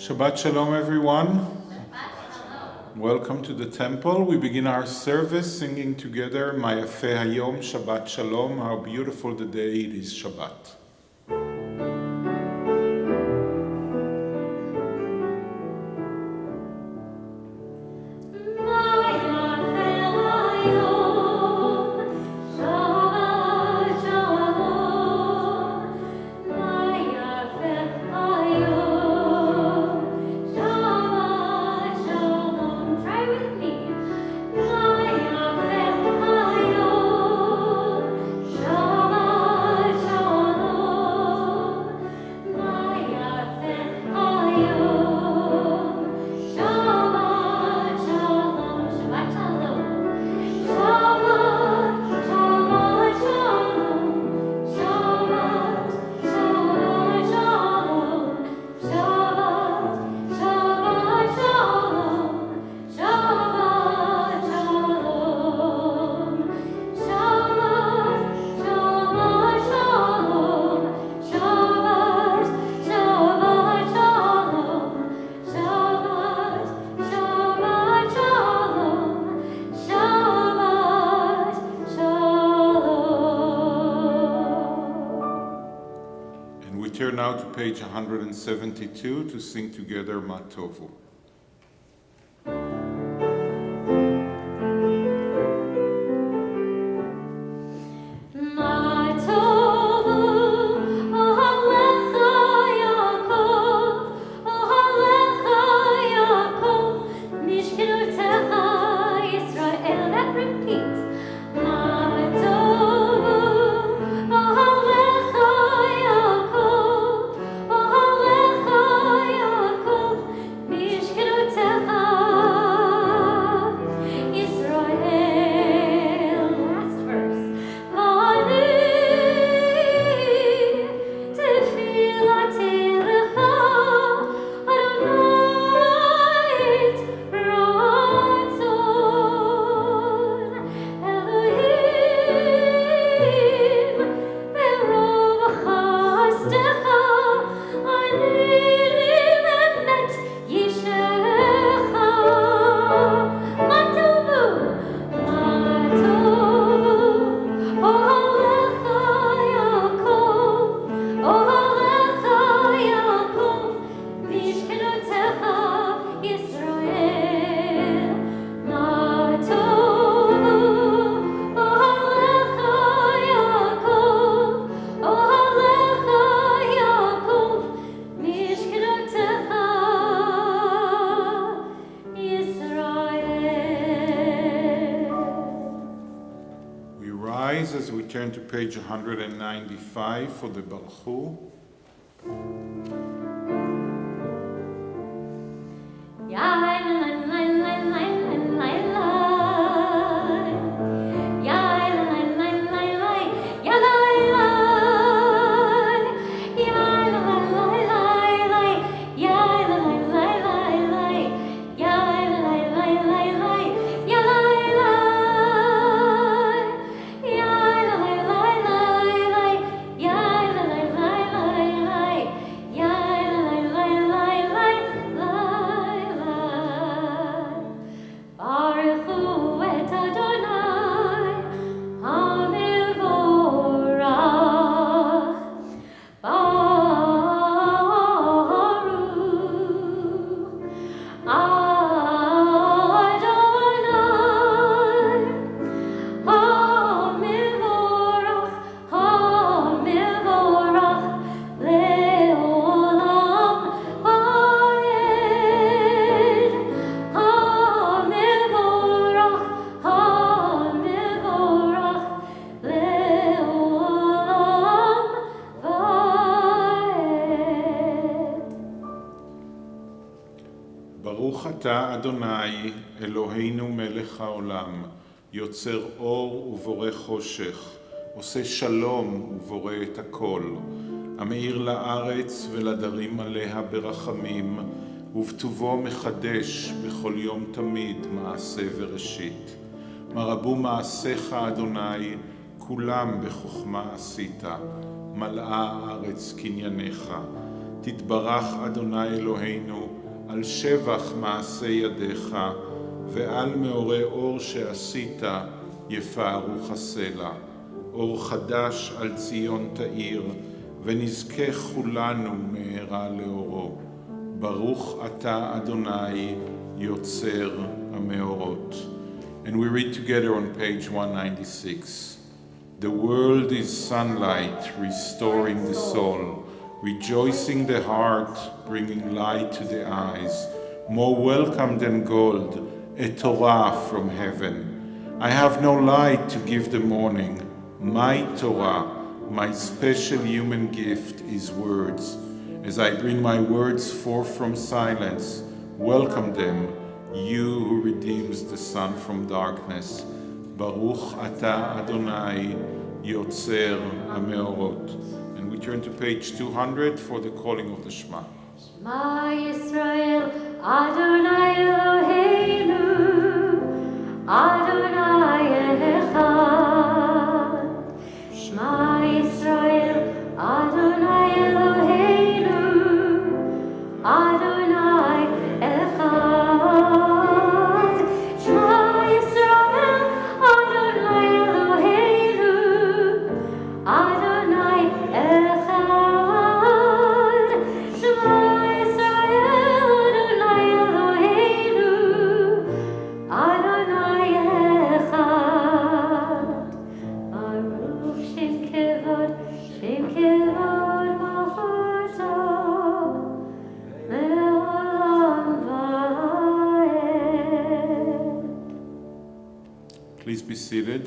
Shabbat Shalom, everyone. Welcome to the temple. We begin our service singing together, Ma'yafeh Hayom Shabbat Shalom. How beautiful the day it is Shabbat. Now to page 172 to sing together Ma Tovu. As we turn to page 195 for the Berlow. ברוך אתה אדוני אלוהינו מלך העולם, יוצר אור ובורא חושך, עושה שלום ובורא את הכל, המאיר לארץ ולדרים עליה ברחמים, ובטובו מחדש בכל יום תמיד מעשה וראשית. מה רבו מעשיך אדוני, כולם בחוכמה עשית, מלאה הארץ קנייניך. תתברך אדוני אלוהינו על שבח מעשה ידיך, ועל מאורי אור שעשית יפארו חסלה. אור חדש על ציון תאיר, ונזכה כולנו מהרה לאורו. ברוך אתה אדוני יוצר המאורות. And we read together on page 196. The world is sunlight, restoring the soul, rejoicing the heart, bringing light to the eyes, more welcome than gold, a Torah from heaven. I have no light to give the morning. My Torah, my special human gift, is words. As I bring my words forth from silence, welcome them, you who redeems the sun from darkness. Baruch Ata Adonai Yotzer HaMeorot. And we turn to page 200 for the calling of the Shema. Shema Yisrael, Adonai Eloheinu, Adonai Echad. Shema Yisrael, Adonai Eloheinu, Adonai Echad. Shema Yisrael, Adonai Eloheinu, Adonai Echad. Shema Yisrael, Adonai Eloheinu, Adonai Echad. Baruch Shem Kevod Malchuto, Le'olam Va'ed. Please be seated.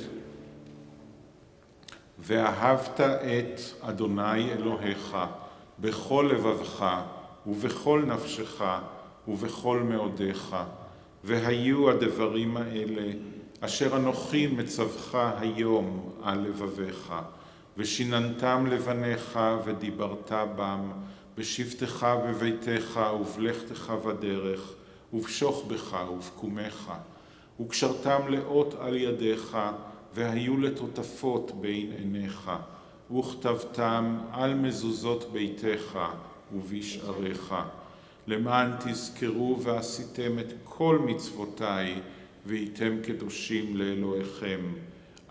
ואהבת את אדוני אלוהיך בכל לבבך ובכל נפשך ובכל מאודיך. והיו הדברים האלה אשר אנוכי מצווך היום על לבביך, ושיננתם לבניך ודיברת בם בשבתך בביתך ובלכתך בדרך ובשוכבך ובקומך, וקשרתם לאות על ידיך והיו לטוטפות בין עיניך, וכתבתם על מזוזות ביתך ובשעריך, למען תזכרו ועשיתם את כל מצוותיי והייתם קדושים לאלוהיכם.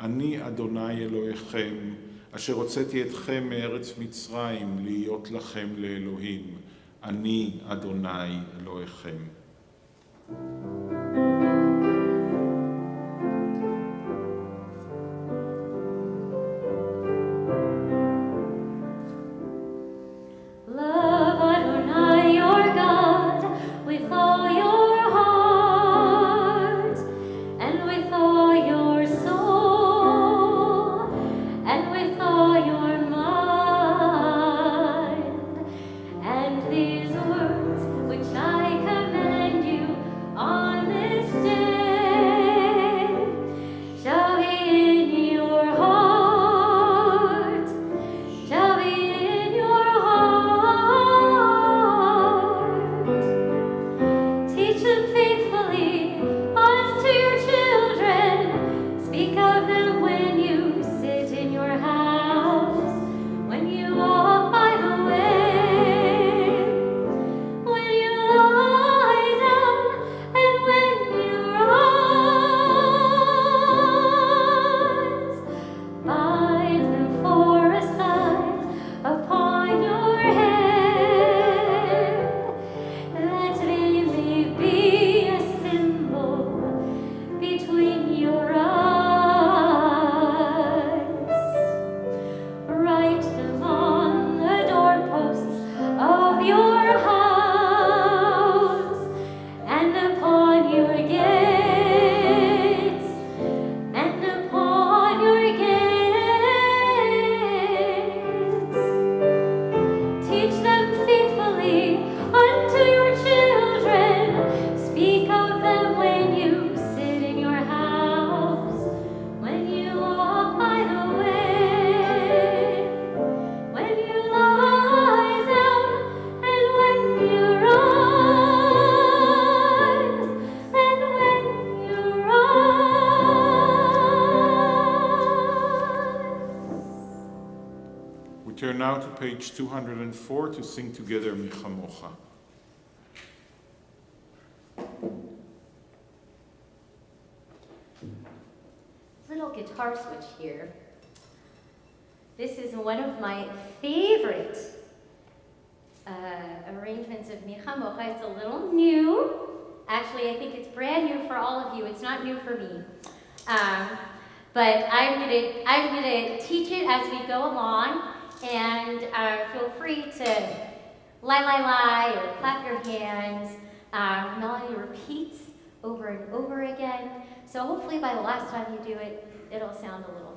אני אדוני אלוהיכם, אשר הוצאתי אתכם מארץ מצרים להיות לכם לאלוהים. אני אדוני אלוהיכם. Love Adonai your God with all your heart, and with all your soul, and with all your mind. And these words which I command you are turn now to page 204 to sing together Mi Chamocha. Little guitar switch here. This is one of my favorite arrangements of Mi Chamocha. It's a little new. Actually, I think it's brand new for all of you. It's not new for me. But I'm gonna teach it as we go along, and feel free to lie or clap your hands. Melody repeats over and over again. So hopefully by the last time you do it, it'll sound a little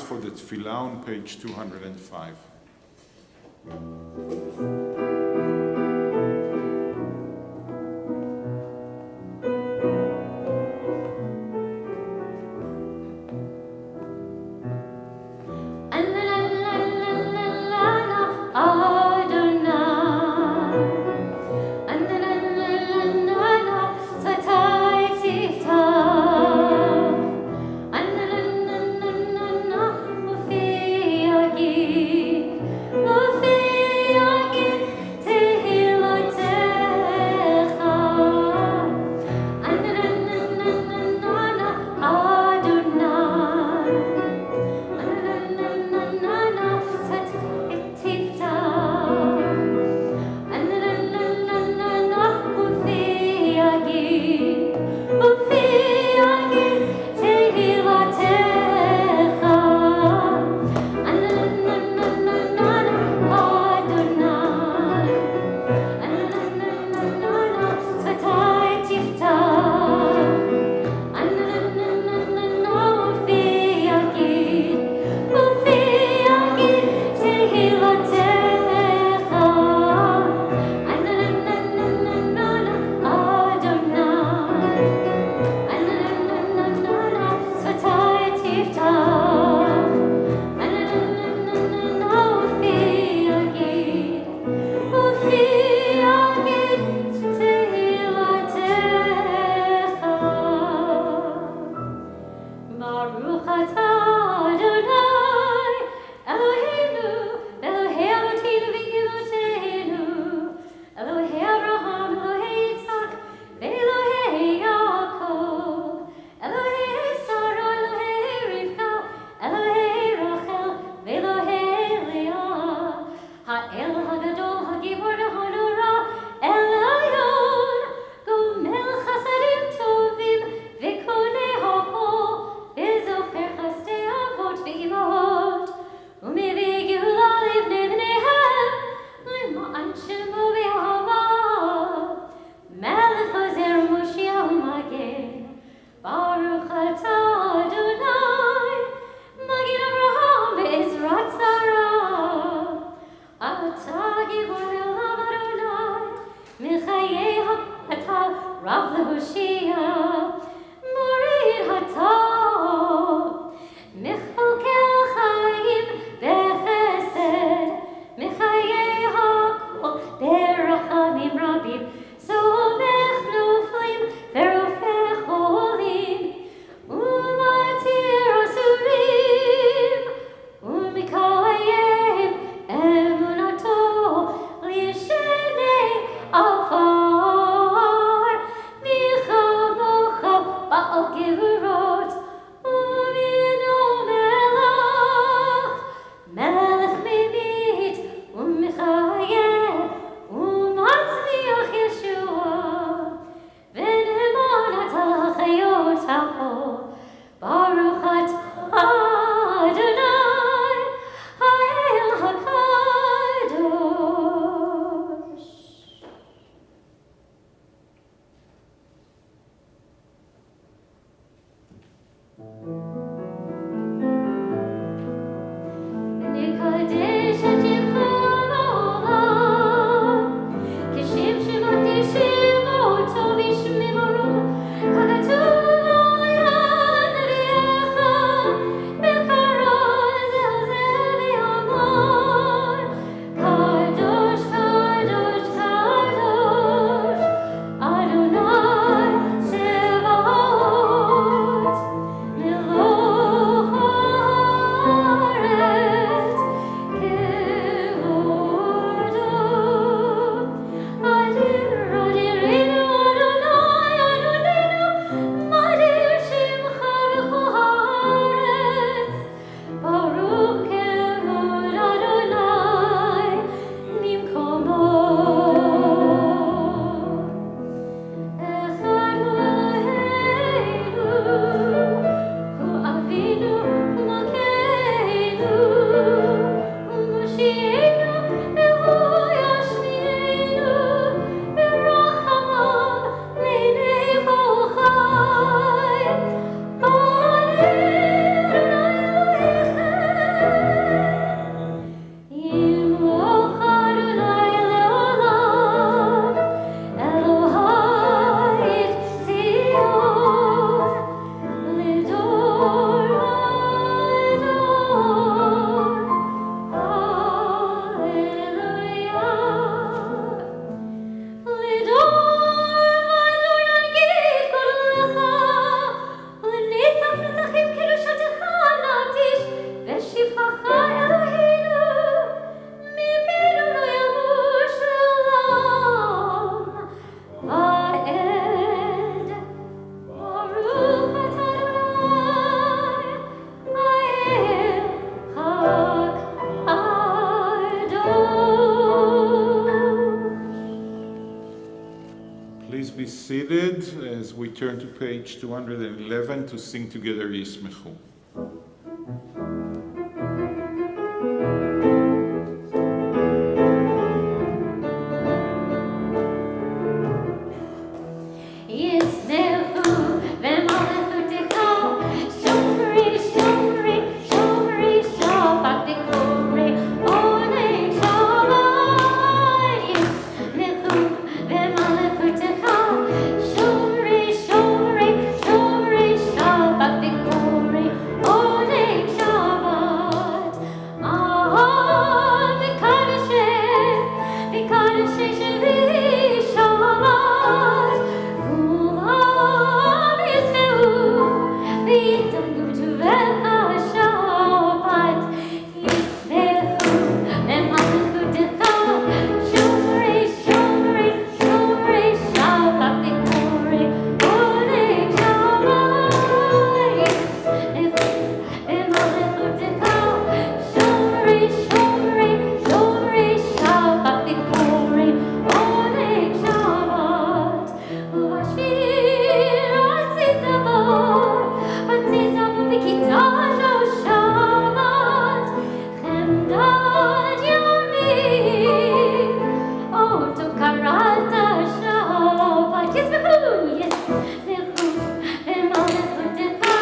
For the Tefillah on page 205. Adesnik. Rav Lehushia, Morid Hatov, Mechalkel Chaim Bechesed, Mechayei Hakol Berachamim Rabim, Somech Noflim Verofech Olim, Umatir Asurim, Umikayim Emunato Lishenei Afar, Micha Mocha Baal Gevurot, Umino Melach, Melech Mimit, Umichayim, Umatzliach Yeshua, V'ne'eman Atah Chayot HaKol, Baruch Atah Adonai, Ha'el HaKadosh. Nekadesh et Yimcha Olam, Kishem Shemot Yeshivot Tov Yishmeru, Kagatul Oyan V'yecha, Bekaron Zelzel V'yamar, Kadosh, Kadosh, Kadosh, Adonai Tzevaot, Meloch haaretz, Kevordo. Adir, Adirenu Adonai, Adonenu, Madir Shimcha b'chol haaretz, Baruch Kevod Adonai Mimkomo. Echad hu Eloheinu, hu Avinu, hu Malkeinu, hu Moshiachenu, v'hu Yashmienu, v'rachamav l'nei kol chai. Yimloch Adonai le'olam, Elohai Tzion, Lidor v'dor. Hallelujah. Lidor v'dor nagid kolecha, L'netzach netzachim kedushatecha na'atish, v'shivchacha Eloheinu, mipenu lo yamush le'olam va'ed. Baruch atah Adonai, Ha'el HaKadosh. Please be seated as we turn to page 211 to sing together Yismechu. Yismechu v'malechutecha, Shomri, Shomri, Shomri Shabbat v'korei onei Shabbat. Yismechu v'malechutecha, Shomri, Shomri, Shomri Shabbat v'korei onei Shabbat. V'kadesheh, v'kadesheh shevei Shabbat. Kulam yismeu, v'yitanu b'tuvecha Shabbat. Yismechu v'malechutecha, Shomrei, Shomrei, Shomrei Shabbat v'korei onei Shabbat. Yismechu v'malechutecha, Shomrei, Shomrei, Shomrei Shabbat v'korei onei Shabbat. Uvashvir atzita bo v'kitata Shabbat. Chemdad yamim, oto karata Shabbat. Yismechu, Yismechu v'malechutecha,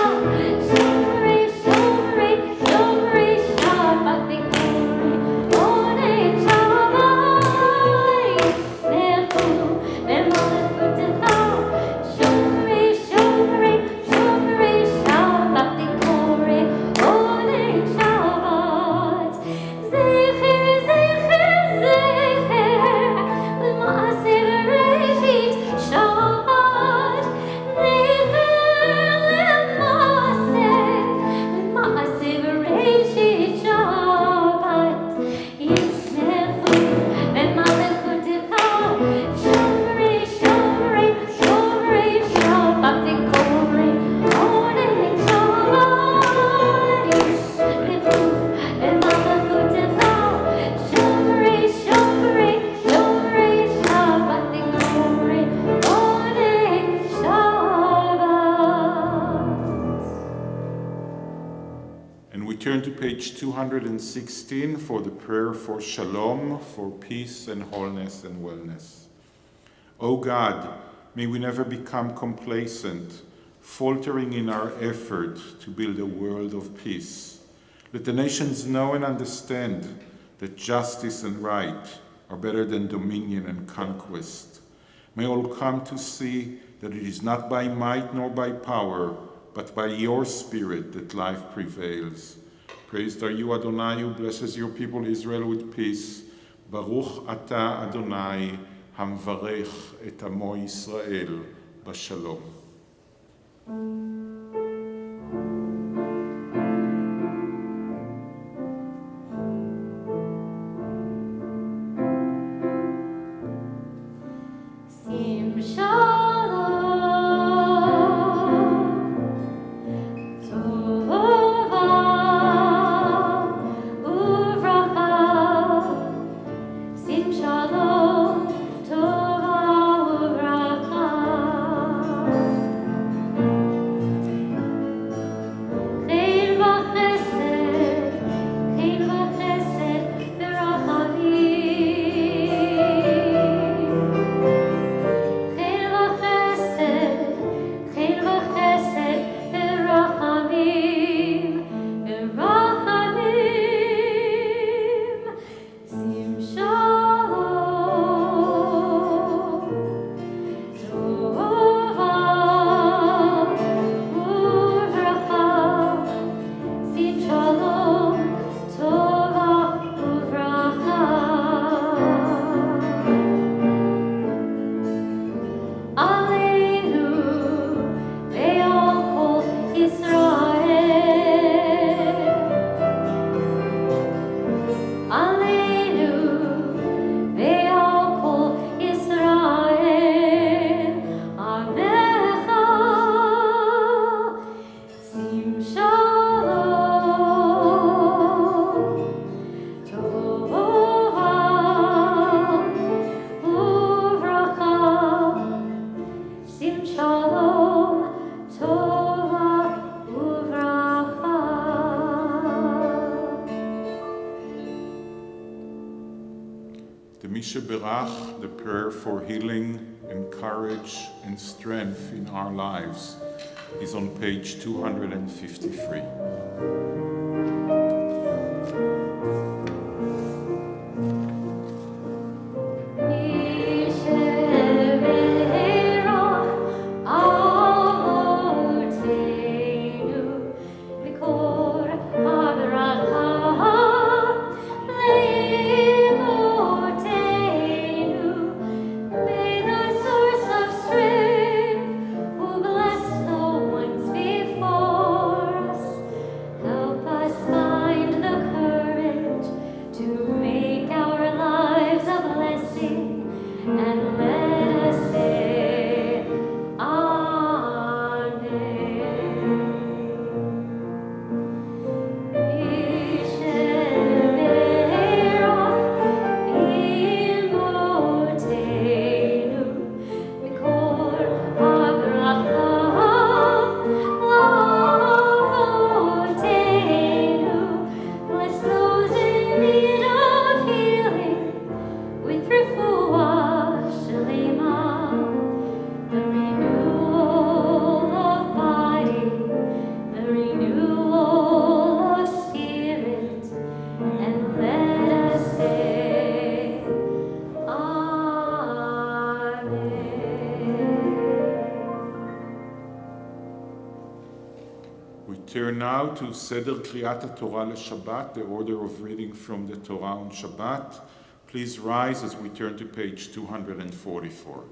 Shomrei, Shomrei, Shomrei Shabbat v'korei onei Shabbat. Yismechu v'malechutecha, page 216 for the prayer for shalom, for peace and wholeness and wellness. O God, may we never become complacent, faltering in our effort to build a world of peace. Let the nations know and understand that justice and right are better than dominion and conquest. May all come to see that it is not by might nor by power, but by your Spirit that life prevails. Praised are you, Adonai, who blesses your people Israel with peace. Baruch ata Adonai, hamvarech et amo Yisrael bashalom. The prayer for healing and courage and strength in our lives is on page 253. Turn now to Seder Kriyat Torah Shabbat, the order of reading from the Torah on Shabbat. Please rise as we turn to page 244.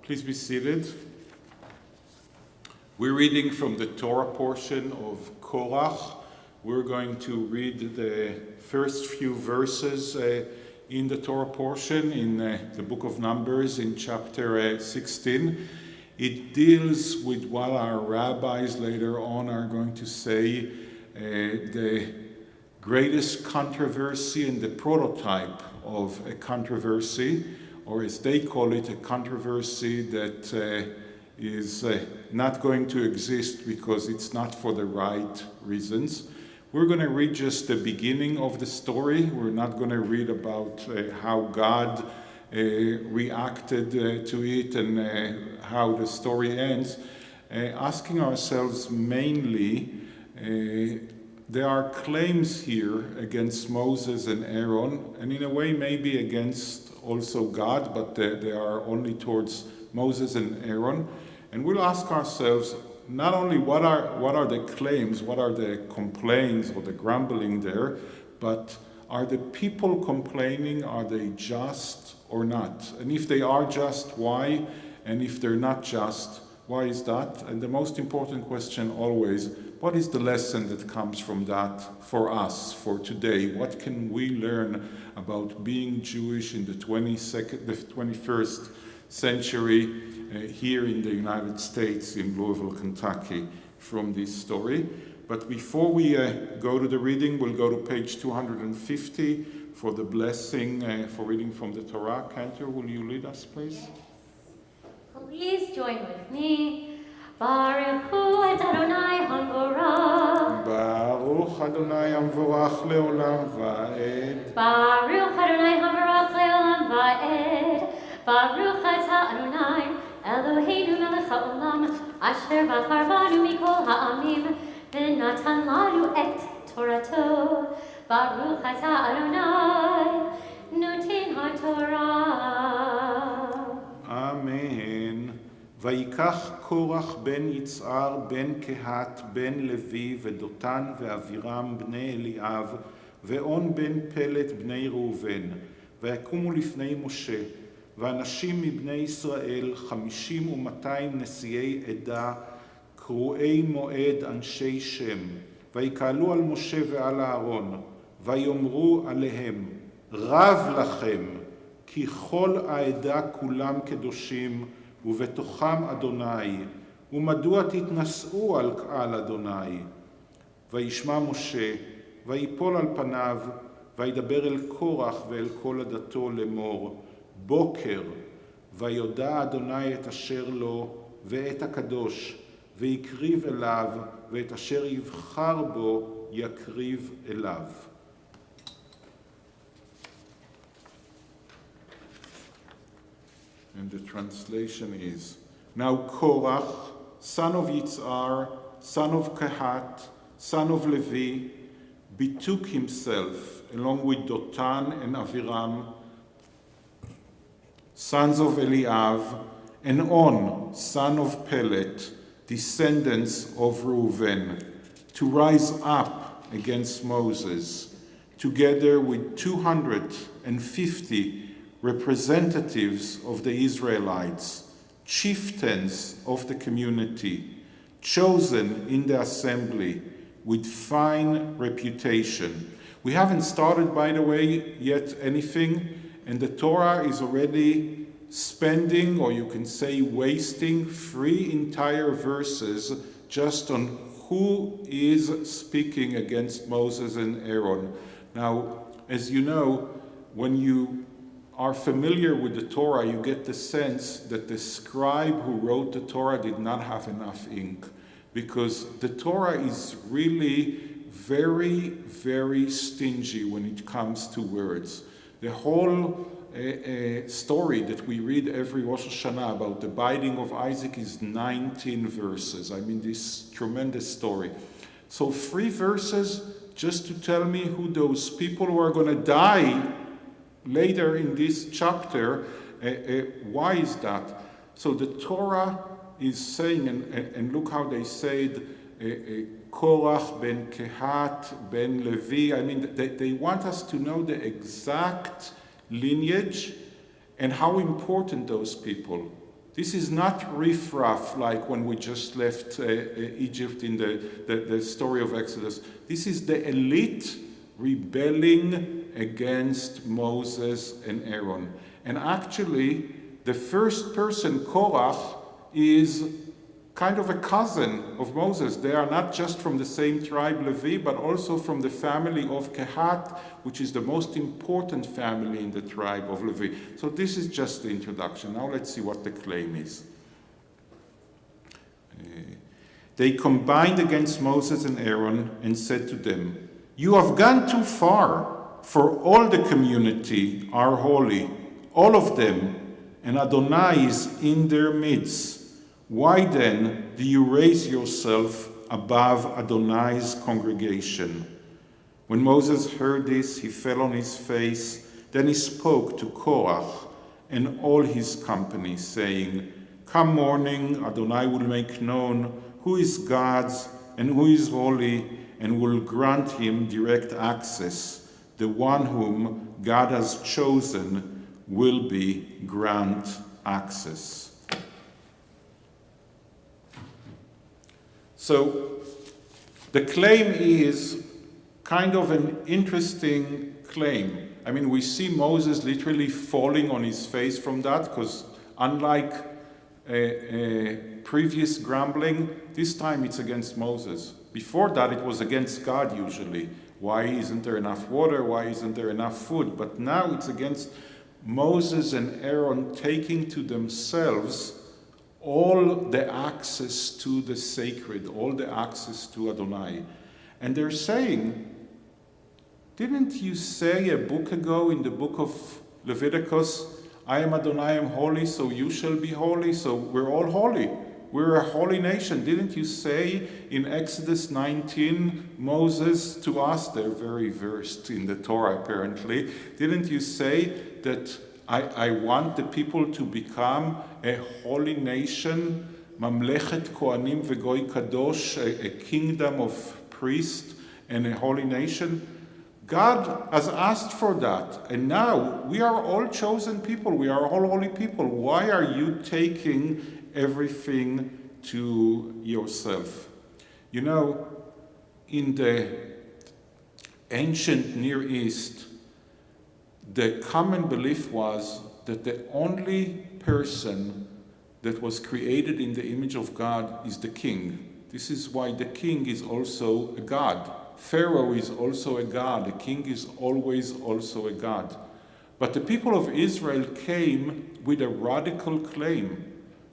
Please be seated. We're reading from the Torah portion of Korach. We're going to read the first few verses in the Torah portion in the book of Numbers in chapter 16. It deals with what our rabbis later on are going to say the greatest controversy and the prototype of a controversy, or as they call it, a controversy that is not going to exist because it's not for the right reasons. We're going to read just the beginning of the story. We're not going to read about how God reacted to it and how the story ends, asking ourselves mainly, there are claims here against Moses and Aaron, and in a way maybe against also God, but they are only towards Moses and Aaron. And we'll ask ourselves not only what are the claims, what are the complaints or the grumbling there, but are the people complaining, are they just or not? And if they are just, why? And if they're not just, why is that? And the most important question always, what is the lesson that comes from that for us, for today? What can we learn about being Jewish in the 21st century here in the United States, in Louisville, Kentucky, from this story? But before we go to the reading, we'll go to page 250 for the blessing for reading from the Torah. Cantor, will you lead us, please? Yes. Please join with me. Baruch hu Adonai Hamvorach. Baruch Adonai Hamvorach leolam va'ed. Baruch Adonai Hamvorach leolam va'ed. Baruch atah Adonai Eloheinu melech haolam asher bachar banu mikol ha'amim v'natan lanu et Torato. Baruch atah Adonai noten ha'torah. Amen. ויקח קורח בן יצהר בן קהת בן לוי ודותן ואבירם בני אליאב ואון בן פלט בני ראובן ויקומו לפני משה ואנשים מבני ישראל 50 ו200 נשיאי עדה קרואי מועד אנשי שם ויקהלו על משה ועל אהרון ויאמרו עליהם רב לכם כי כל העדה כולם קדושים ובתוכם אדוני, ומדוע תתנשאו על אדוני? וישמע משה, ויפול על פניו, וידבר אל קורח ואל כל עדתו לאמור, בוקר, ויודע אדוני את אשר לו ואת הקדוש, ויקריב אליו, ואת אשר יבחר בו יקריב אליו. And the translation is, now Korach, son of Yitzhar, son of Kehat, son of Levi, betook himself along with Dotan and Aviram, sons of Eliav, and On, son of Pelet, descendants of Reuven, to rise up against Moses, together with 250 representatives of the Israelites, chieftains of the community, chosen in the assembly with fine reputation. We haven't started, by the way, yet anything, and the Torah is already spending, or you can say wasting, 3 entire verses just on who is speaking against Moses and Aaron. Now, as you know, when you are familiar with the Torah, you get the sense that the scribe who wrote the Torah did not have enough ink, because the Torah is really very, very stingy when it comes to words. The whole story that we read every Rosh Hashanah about the binding of Isaac is 19 verses. I mean, this tremendous story. So 3 verses just to tell me who those people who are going to die later in this chapter, why is that? So the Torah is saying, and look how they said, Korach ben Kehat ben Levi. I mean, they want us to know the exact lineage and how important those people. This is not riffraff like when we just left Egypt in the story of Exodus. This is the elite rebelling against Moses and Aaron. And actually, the first person, Korach, is kind of a cousin of Moses. They are not just from the same tribe, Levi, but also from the family of Kehat, which is the most important family in the tribe of Levi. So this is just the introduction. Now let's see what the claim is. They combined against Moses and Aaron and said to them, "You have gone too far, for all the community are holy, all of them, and Adonai is in their midst. Why then do you raise yourself above Adonai's congregation?" When Moses heard this, he fell on his face. Then he spoke to Korach and all his company, saying, "Come morning, Adonai will make known who is God's and who is holy, and will grant him direct access. The one whom God has chosen will be grant access." So the claim is kind of an interesting claim. I mean, we see Moses literally falling on his face from that, because unlike previous grumbling, this time it's against Moses. Before that, it was against God usually. Why isn't there enough water? Why isn't there enough food? But now it's against Moses and Aaron taking to themselves all the access to the sacred, all the access to Adonai. And they're saying, didn't you say a book ago in the book of Leviticus, "I am Adonai, I am holy, so you shall be holy"? So we're all holy. We're a holy nation. Didn't you say in Exodus 19, Moses, to us, they're very versed in the Torah apparently, didn't you say that I want the people to become a holy nation, Mamlechet Kohanim Vegoy Kadosh, a kingdom of priests and a holy nation? God has asked for that, and now we are all chosen people, we are all holy people. Why are you taking everything to yourself? You know, in the ancient Near East, the common belief was that the only person that was created in the image of God is the king. This is why the king is also a god. Pharaoh is also a god. The king is always also a god. But the people of Israel came with a radical claim.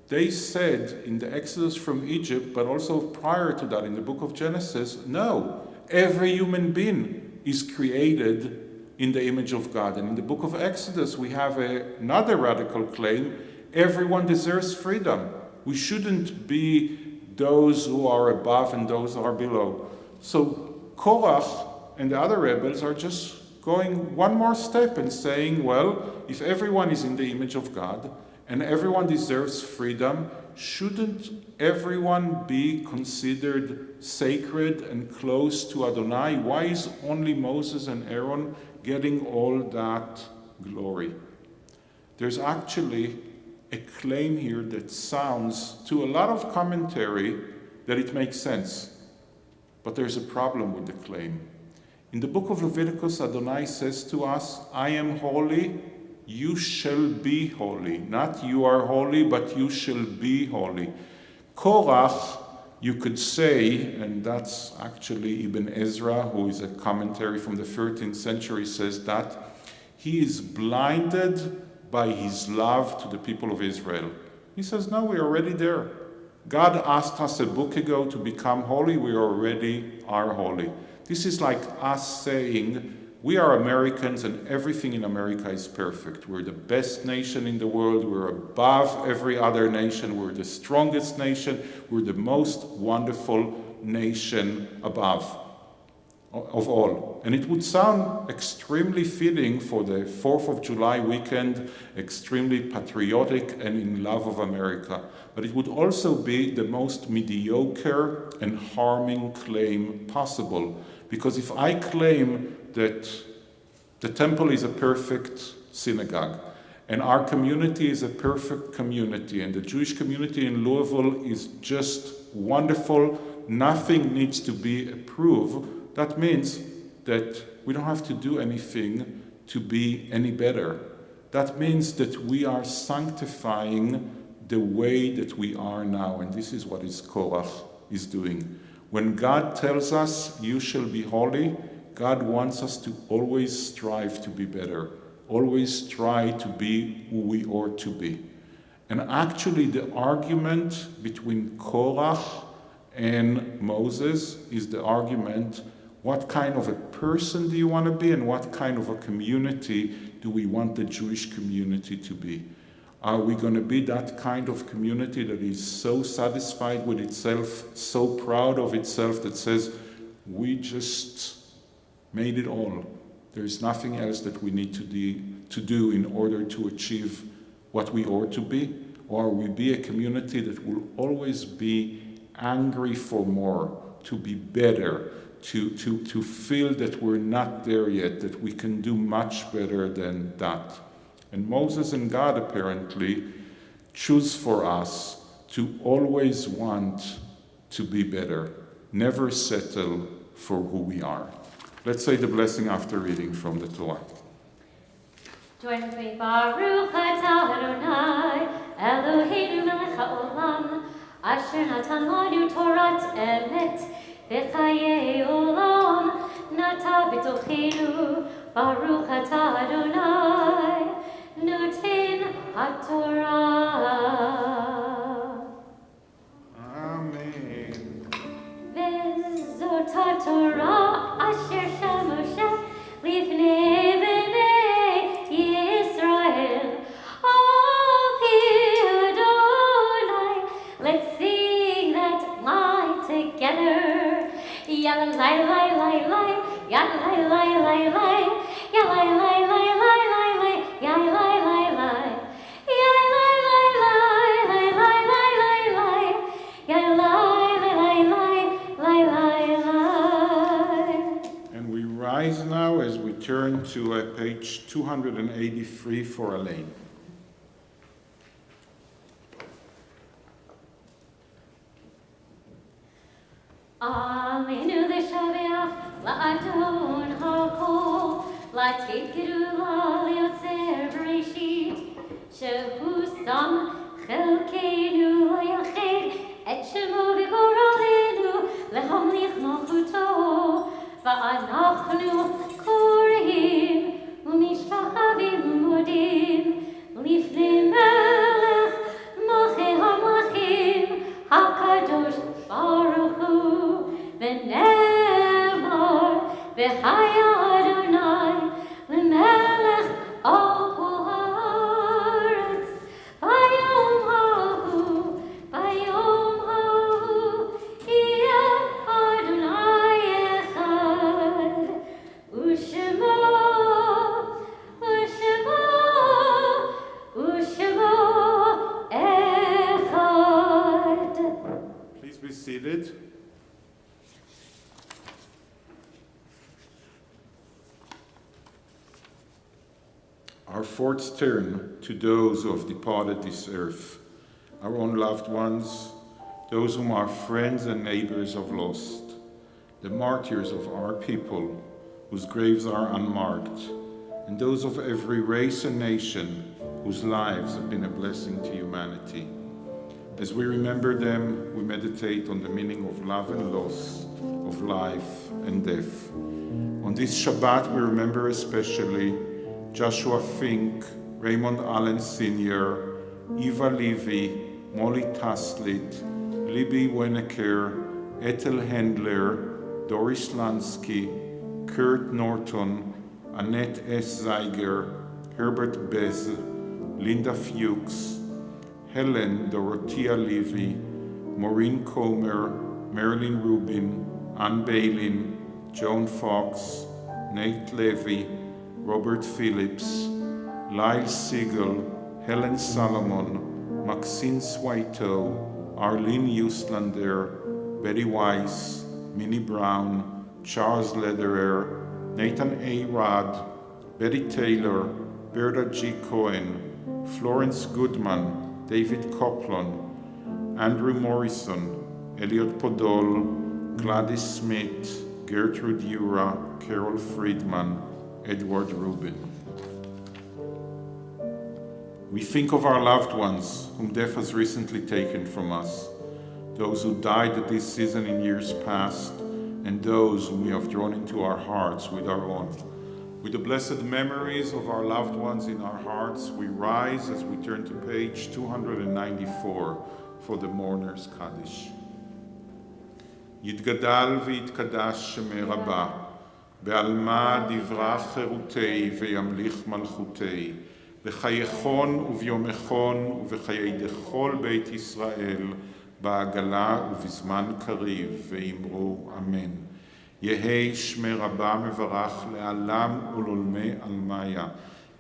They said in the Exodus from Egypt, but also prior to that in the book of Genesis, no, every human being is created in the image of God. And in the book of Exodus, we have another radical claim: everyone deserves freedom. We shouldn't be those who are above and those who are below. So Korach and the other rebels are just going one more step and saying, well, if everyone is in the image of God and everyone deserves freedom, shouldn't everyone be considered sacred and close to Adonai? Why is only Moses and Aaron getting all that glory? There's actually a claim here that sounds, to a lot of commentary, that it makes sense. But there's a problem with the claim. In the book of Leviticus, Adonai says to us, "I am holy, you shall be holy." Not you are holy, but you shall be holy. Korach, you could say, and that's actually Ibn Ezra, who is a commentary from the 13th century, says that he is blinded by his love to the people of Israel. He says, no, we're already there. God asked us a book ago to become holy, we already are holy. This is like us saying, we are Americans and everything in America is perfect. We're the best nation in the world, we're above every other nation, we're the strongest nation, we're the most wonderful nation above of all. And it would sound extremely fitting for the 4th of July weekend, extremely patriotic and in love of America. But it would also be the most mediocre and harming claim possible. Because if I claim that the temple is a perfect synagogue, And our community is a perfect community, and the Jewish community in Louisville is just wonderful. Nothing needs to be approved. That means that we don't have to do anything to be any better. That means that we are sanctifying the way that we are now, and this is what Korach is doing. When God tells us, you shall be holy, God wants us to always strive to be better, always try to be who we ought to be. And actually the argument between Korach and Moses is the argument, what kind of a person do you want to be, and what kind of a community do we want the Jewish community to be? Are we going to be that kind of community that is so satisfied with itself, so proud of itself, that says, we just made it all. There is nothing else that we need to do in order to achieve what we ought to be? Or will we be a community that will always be angry for more, to be better, to feel that we're not there yet, that we can do much better than that? And Moses and God apparently choose for us to always want to be better, never settle for who we are. Let's say the blessing after reading from the Torah. Join with me. Baruch atah Adonai, Eloheinu melech haolam, asher natan lanu Torat emet, v'chayei olam, nata b'tochenu. Baruch atah Adonai, noten haTorah. Amen. Vezot haTorah asher shel Moshe lifnei bnei Yisrael. Al pi Adonai, let's sing that line together. Yalla lai lai lai lai, yalla lai lai lai lai, yalla lai lai lai lai lai, yalla lai lai lai, yalla lai lai lai lai lai lai lai, yalla lai lai lai lai lai. And we rise now as we turn to page 283 for Elaine. Aleinu l'shabeach la'adon ha'kol, la'tikru la'yotzer b'reshit, shehu sam chelkeinu la'yached, et shemo v'goralenu lehamlich malchuto, va'anachnu korim u'mishtachavim modim, lifnei melech malchei hamlachim, hakadosh Baruch Hu, v'nemar, v'chaya Adonai, l'melech al kol haaretz, bayom ha'hu, yeh Adonai echad, u'shemo echad. Please be seated. Our thoughts turn to those who have departed this earth, our own loved ones, those whom our friends and neighbors have lost, the martyrs of our people whose graves are unmarked, and those of every race and nation whose lives have been a blessing to humanity. As we remember them, we meditate on the meaning of love and loss, of life and death. On this Shabbat, we remember especially Joshua Fink, Raymond Allen Sr., Eva Levy, Molly Taslit, Libby Wenneker, Ethel Handler, Doris Lansky, Kurt Norton, Annette S. Zeiger, Herbert Bez, Linda Fuchs, Helen Dorothea Levy, Maureen Comer, Marilyn Rubin, Ann Bailin, Joan Fox, Nate Levy, Robert Phillips, Lyle Siegel, Helen Solomon, Maxine Swaito, Arlene Uslander, Betty Weiss, Minnie Brown, Charles Lederer, Nathan A. Rod, Betty Taylor, Berta G. Cohen, Florence Goodman, David Coplon, Andrew Morrison, Elliot Podol, Gladys Smith, Gertrude Ura, Carol Friedman, Edward Rubin. We think of our loved ones whom death has recently taken from us, those who died at this season in years past, and those whom we have drawn into our hearts with our own. With the blessed memories of our loved ones in our hearts, we rise as we turn to page 294 for the Mourner's Kaddish. יתגדל ויתקדש שמי רבה, בעלמא דברה חירותי וימליך מלכותי, בחייכון וביומכון ובחיי דכל בית ישראל, בעגלה ובזמן קריב, ואמרו אמן. יהי שמי רבה מברך לעלם ולעולמי עלמיה,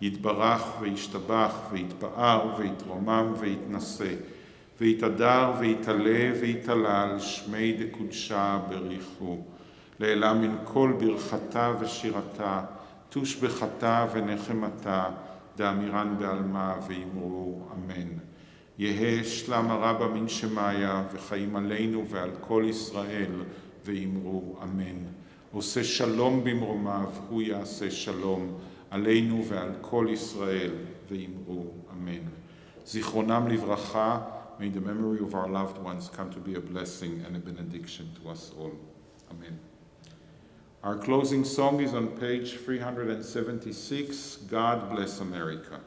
יתברך וישתבח ויתפאר ויתרומם ויתנשא, ויתהדר ויתעלה ויתהלל שמי דקודשה בריחו, לעילה מן כל ברכתה ושירתה, תושבחתה ונחמתה, דאמירן בעלמה ואמרו אמן. יהא שלמה רבה מן שמיה וחיים עלינו ועל כל ישראל ואמרו אמן. עושה שלום במרומיו, הוא יעשה שלום עלינו ועל כל ישראל ואמרו אמן. זיכרונם לברכה. May the memory of our loved ones come to be a blessing and a benediction to us all. Amen. Our closing song is on page 376, God Bless America.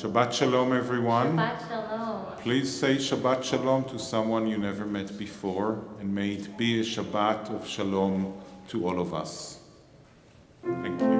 Shabbat Shalom, everyone. Shabbat Shalom. Please say Shabbat Shalom to someone you never met before, and may it be a Shabbat of Shalom to all of us. Thank you.